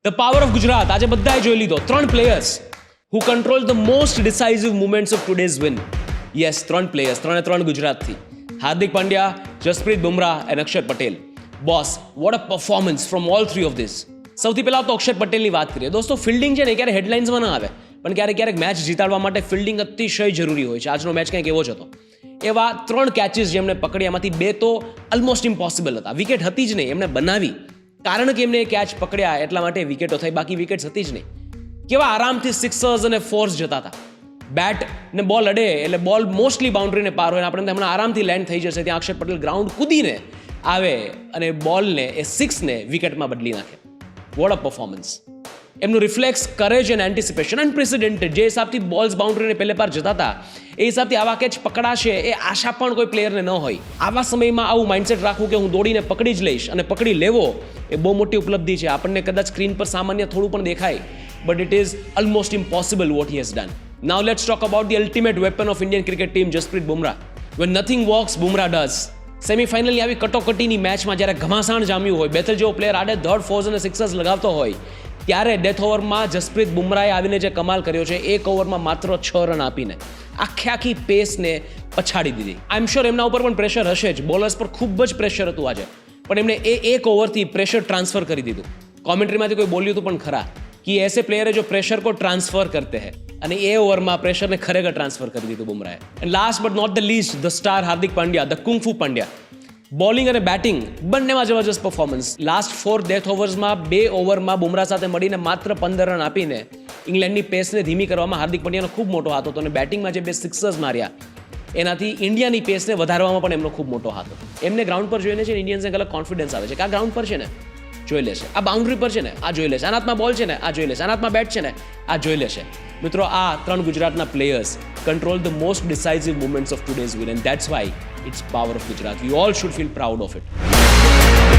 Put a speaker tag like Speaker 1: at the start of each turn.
Speaker 1: The power of Gujarat આજે બધાએ જોઈ લીધો. 3 players who control the most decisive moments of today's win. Yes, 3 players, 3 ગુજરાતથી. હાર્દિક પાંડ્યા, જસપ્રીત બુમરાહ અને Axar Patel. Boss, what a performance from all 3 of this. સૌથી પહેલા તો અક્ષર પટેલની વાત કરીએ. દોસ્તો, ફિલ્ડિંગ છે ને ક્યારે હેડલાઇન્સમાં ના આવે, પણ ક્યારેક મેચ જીતાડવા માટે ફિલ્ડિંગ અતિશય જરૂરી હોય છે. આજનો મેચ કંઈક એવો જ હતો. એવા 3 કેચીસ જેમણે પકડ્યા, એમાંથી 2 તો ઓલમોસ્ટ ઇમ્પોસિબલ હતા. વિકેટ હતી જ નહીં, એમણે બનાવી, કારણ કે એમને એ કેચ પકડ્યા એટલા માટે વિકેટો થઈ, બાકી વિકેટ્સ હતી જ નહીં. કેવા આરામથી સિક્સર્સ અને ફોર્સ જતા હતા. બેટ ને બોલ અડે એટલે બોલ મોસ્ટલી બાઉન્ડ્રીને પાર હોય, આપણે હમણાં આરામથી લેન્ડ થઈ જશે. ત્યાં અક્ષર પટેલ ગ્રાઉન્ડ કૂદીને આવે અને બોલને એ 6ને વિકેટમાં બદલી નાખે. What a performance. એમનું reflex, courage and anticipation unprecedented. જે હિસાબથી બોલ્સ બાઉન્ડ્રીને પહેલે પાર જતા હતા, એ હિસાબથી આવા કેચ પકડાશે એ આશા પણ કોઈ પ્લેયરને ન હોય. આવા સમયમાં આવું માઇન્ડસેટ રાખવું કે હું દોડીને પકડી જ લઈશ અને પકડી લેવો, એ બહુ મોટી ઉપલબ્ધિ છે. આપણને કદાચ સ્ક્રીન પર સામાન્ય થોડું પણ દેખાય, but it is almost impossible what he has done. Now let's talk about the ultimate weapon of Indian cricket team, Jasprit Bumrah. When nothing works, Bumrah does. સેમીફાઇનલની આવી કટોકટીની મેચમાં જ્યારે ઘમાસાણ જામ્યું હોય, બેથલ જેવો પ્લેયર આડે ધડ ફોર્સ અને સિક્સર્સ લગાવતો હોય, ત્યારે ડેથ ઓવરમાં જસપ્રીત બુમરાહે આવીને જે કમાલ કર્યો છે, 1 ઓવરમાં માત્ર 6 રન આપીને આખી પેસને પછાડી દીધી. આઈ એમ શ્યોર એમના ઉપર પણ પ્રેશર હશે જ. બોલર્સ પર ખૂબ જ પ્રેશર હતું આજે, પણ એમણે એ 1 ઓવરથી પ્રેશર ટ્રાન્સફર કરી દીધું. કોમેન્ટ્રીમાંથી કોઈ બોલ્યું હતું પણ ખરા कि ऐसे प्लेयर है जो प्रेशर को ट्रांसफर करते हैं, અને એ ઓવરમાં પ્રેશરને ખરેખર ટ્રાન્સફર કરી દીધું બુમરાહે. And last but not the least, the star Hardik Pandya, the kung fu Pandya. Bowling અને બેટિંગ બંનેમાં જબરજસ્ત પરફોર્મન્સ. લાસ્ટ 4 ડેથ ઓવર્સમાં 2 ઓવરમાં બુમરાહ સાથે મળીને માત્ર 15 રન આપીને ઇંગ્લેન્ડની પેસને ધીમી કરવામાં હાર્દિક પાંડ્યાનો ખૂબ મોટો હાથ હતો. અને બેટિંગમાં જે 2 સિક્સર્સ માર્યા, એનાથી ઇન્ડિયાની પેસને વધારવામાં પણ એમનો ખૂબ મોટો હાથ હતો. એમને ગ્રાઉન્ડ પર જોઈને છે ઇન્ડિયન્સને એક અલગ કોન્ફિડન્સ આવે છે કે આ ગ્રાઉન્ડ પર છે ને જોઈ લેશે, આ બાઉન્ડ્રી પર છે ને આ જોઈ લેશે, આના હાથમાં બોલ છે ને આ જોઈ લેશે, આના હાથમાં બેટ છે ને આ જોઈ લેશે. મિત્રો, આ 3 ગુજરાતના players control the most decisive moments of today's win, and that's why it's power of Gujarat. We all should feel proud of it.